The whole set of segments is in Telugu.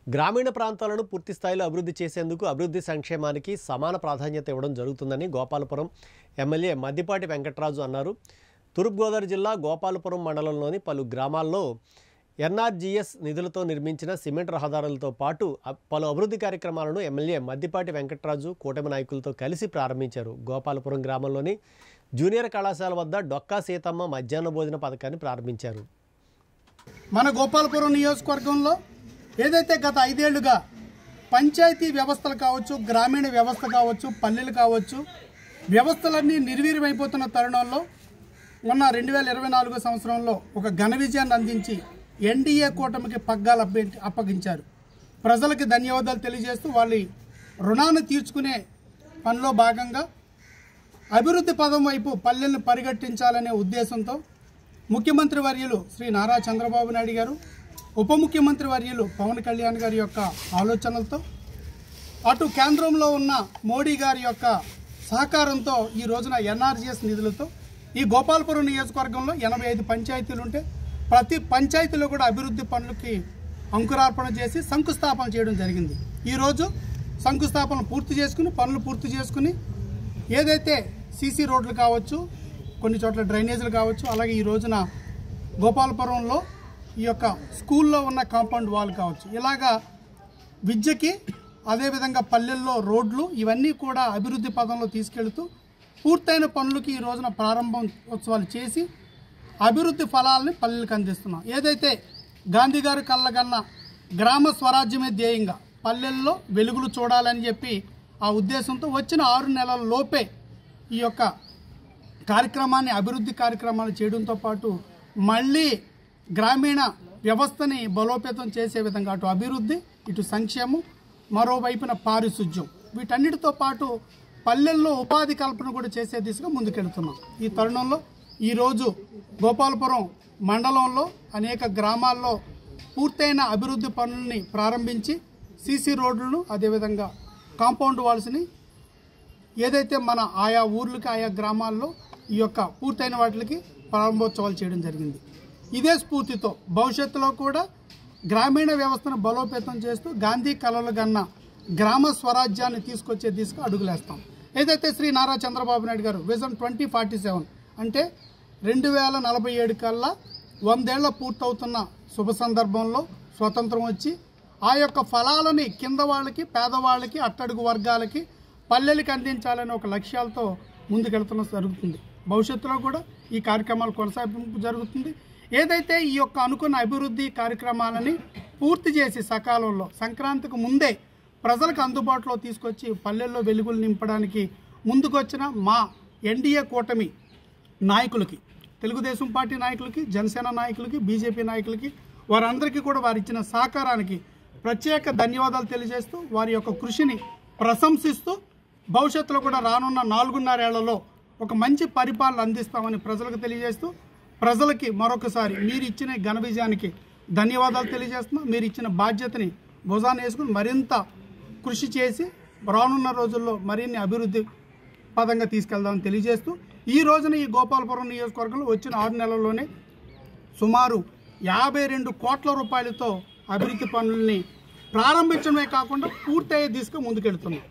గ్రామీణ ప్రాంతాలను పూర్తి స్థాయిలో అభివృద్ధి చేసేందుకు అభివృద్ధి సంక్షేమానికి సమాన ప్రాధాన్యత ఇవ్వడం జరుగుతుందని గోపాలపురం ఎమ్మెల్యే మద్దిపాటి వెంకటరాజు అన్నారు. తూర్పుగోదావరి జిల్లా గోపాలపురం మండలంలోని పలు గ్రామాల్లో ఎన్ఆర్జీఎస్ నిధులతో నిర్మించిన సిమెంట్ రహదారులతో పాటు పలు అభివృద్ధి కార్యక్రమాలను ఎమ్మెల్యే మద్దిపాటి వెంకటరాజు కూటమి నాయకులతో కలిసి ప్రారంభించారు. గోపాలపురం గ్రామంలోని జూనియర్ కళాశాల వద్ద డొక్కా సీతమ్మ మధ్యాహ్న భోజన పథకాన్ని ప్రారంభించారు. మన గోపాలపురం నియోజకవర్గంలో ఏదైతే గత 5 ఏళ్లుగా పంచాయతీ వ్యవస్థలు కావచ్చు, గ్రామీణ వ్యవస్థ కావచ్చు, పల్లెలు కావచ్చు, వ్యవస్థలన్నీ నిర్వీర్యమైపోతున్న తరుణంలో మొన్న 2024 సంవత్సరంలో ఒక ఘన విజయాన్ని అందించి ఎన్డీఏ కూటమికి పగ్గాలు అప్పగించారు. ప్రజలకి ధన్యవాదాలు తెలియజేస్తూ వాళ్ళ రుణాన్ని తీర్చుకునే పనిలో భాగంగా అభివృద్ధి పదం వైపు పల్లెలను పరిగెట్టించాలనే ఉద్దేశంతో ముఖ్యమంత్రి వర్యులు శ్రీ నారా చంద్రబాబు నాయుడు గారు, ఉప ముఖ్యమంత్రి వర్యులు పవన్ కళ్యాణ్ గారి యొక్క ఆలోచనలతో, అటు కేంద్రంలో ఉన్న మోడీ గారి యొక్క సహకారంతో ఈ రోజున ఎన్ఆర్జీఎస్ నిధులతో ఈ గోపాలపురం నియోజకవర్గంలో 85 పంచాయతీలు ఉంటే ప్రతి పంచాయతీలో కూడా అభివృద్ధి పనులకి అంకురార్పణ చేసి శంకుస్థాపన చేయడం జరిగింది. ఈరోజు శంకుస్థాపన పూర్తి చేసుకుని పనులు పూర్తి చేసుకుని ఏదైతే సీసీ రోడ్లు కావచ్చు, కొన్ని చోట్ల డ్రైనేజీలు కావచ్చు, అలాగే ఈ రోజున గోపాలపురంలో ఈ యొక్క స్కూల్లో ఉన్న కాంపౌండ్ వాల్ కావచ్చు, ఇలాగా విద్యకి అదేవిధంగా పల్లెల్లో రోడ్లు ఇవన్నీ కూడా అభివృద్ధి పదంలో తీసుకెళ్తూ పూర్తయిన పనులకి ఈ రోజున ప్రారంభోత్సవాలు చేసి అభివృద్ధి ఫలాలని పల్లెలకు అందిస్తున్నాం. ఏదైతే గాంధీ గారు కళ్ళగన్న గ్రామ స్వరాజ్యమే ధ్యేయంగా పల్లెల్లో వెలుగులు చూడాలని చెప్పి ఆ ఉద్దేశంతో వచ్చిన 6 నెలల లోపే ఈ యొక్క కార్యక్రమాన్ని అభివృద్ధి కార్యక్రమాలు చేయడంతో పాటు మళ్ళీ గ్రామీణ వ్యవస్థని బలోపేతం చేసే విధంగా అటు అభివృద్ధి, ఇటు సంక్షేమం, మరోవైపున పారిశుధ్యం, వీటన్నిటితో పాటు పల్లెల్లో ఉపాధి కల్పన కూడా చేసే దిశగా ముందుకెళ్తున్నాం. ఈ తరుణంలో ఈరోజు గోపాలపురం మండలంలో అనేక గ్రామాల్లో పూర్తయిన అభివృద్ధి పనులని ప్రారంభించి సీసీ రోడ్లను అదేవిధంగా కాంపౌండ్ వాల్స్ని ఏదైతే మన ఆయా ఊర్లకి ఆయా గ్రామాల్లో ఈ యొక్క పూర్తయిన వాటికి ప్రారంభోత్సవాలు చేయడం జరిగింది. ఇదే స్ఫూర్తితో భవిష్యత్తులో కూడా గ్రామీణ వ్యవస్థను బలోపేతం చేస్తూ గాంధీ కలలు గన్న గ్రామ స్వరాజ్యాన్ని తీసుకొచ్చే దిశగా అడుగులేస్తాం. ఏదైతే శ్రీ నారా చంద్రబాబు నాయుడు గారు విజన్ 2047 అంటే 2047 కల్లా 100 ఏళ్ల పూర్తవుతున్న శుభ సందర్భంలో స్వతంత్రం వచ్చి ఆ యొక్క ఫలాలని కింద వాళ్ళకి, పేదవాళ్ళకి, అట్టడుగు వర్గాలకి, పల్లెలకి అందించాలనే ఒక లక్ష్యాలతో ముందుకెళ్తున్న జరుగుతుంది. భవిష్యత్తులో కూడా ఈ కార్యక్రమాలు కొనసాగింపు జరుగుతుంది. ఏదైతే ఈ యొక్క అనుకున్న అభివృద్ధి కార్యక్రమాలని పూర్తి చేసి సకాలంలో సంక్రాంతికి ముందే ప్రజలకు అందుబాటులో తీసుకొచ్చి పల్లెల్లో వెలుగులు నింపడానికి ముందుకొచ్చిన మా ఎన్డీఏ కూటమి నాయకులకి, తెలుగుదేశం పార్టీ నాయకులకి, జనసేన నాయకులకి, బీజేపీ నాయకులకి, వారందరికీ కూడా వారు ఇచ్చిన సహకారానికి ప్రత్యేక ధన్యవాదాలు తెలియజేస్తూ వారి యొక్క కృషిని ప్రశంసిస్తూ భవిష్యత్తులో కూడా రానున్న 4.5 ఏళ్లలో ఒక మంచి పరిపాలన అందిస్తామని ప్రజలకు తెలియజేస్తూ ప్రజలకి మరొకసారి మీరు ఇచ్చిన ఘన విజయానికి ధన్యవాదాలు తెలియజేస్తున్నాం. మీరు ఇచ్చిన బాధ్యతని భుజాన్ని వేసుకుని మరింత కృషి చేసి రానున్న రోజుల్లో మరిన్ని అభివృద్ధి పదంగా తీసుకెళ్దామని తెలియజేస్తూ ఈ రోజున ఈ గోపాలపురం నియోజకవర్గంలో వచ్చిన 6 నెలల్లోనే సుమారు 52 కోట్ల రూపాయలతో అభివృద్ధి పనుల్ని ప్రారంభించడమే కాకుండా పూర్తయ్యే దిశగా ముందుకెళ్తున్నాం.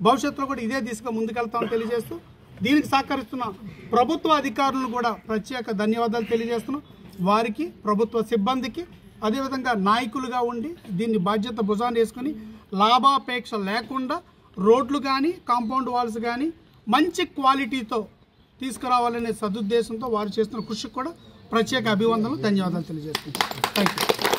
భవిష్యత్తులో కూడా ఇదే దిశగా ముందుకెళ్తామని తెలియజేస్తూ దీనికి సహకరిస్తున్న ప్రభుత్వ అధికారులను కూడా ప్రత్యేక ధన్యవాదాలు తెలియజేస్తున్నాం. వారికి, ప్రభుత్వ సిబ్బందికి, అదేవిధంగా నాయకులుగా ఉండి దీన్ని బాధ్యత భుజాన్ని వేసుకుని లాభాపేక్ష లేకుండా రోడ్లు కానీ, కాంపౌండ్ వాల్స్ కానీ మంచి క్వాలిటీతో తీసుకురావాలనే సదుద్దేశంతో వారు చేస్తున్న కృషికి కూడా ప్రత్యేక అభివందనలు, ధన్యవాదాలు తెలియజేస్తున్నాం. Thank you.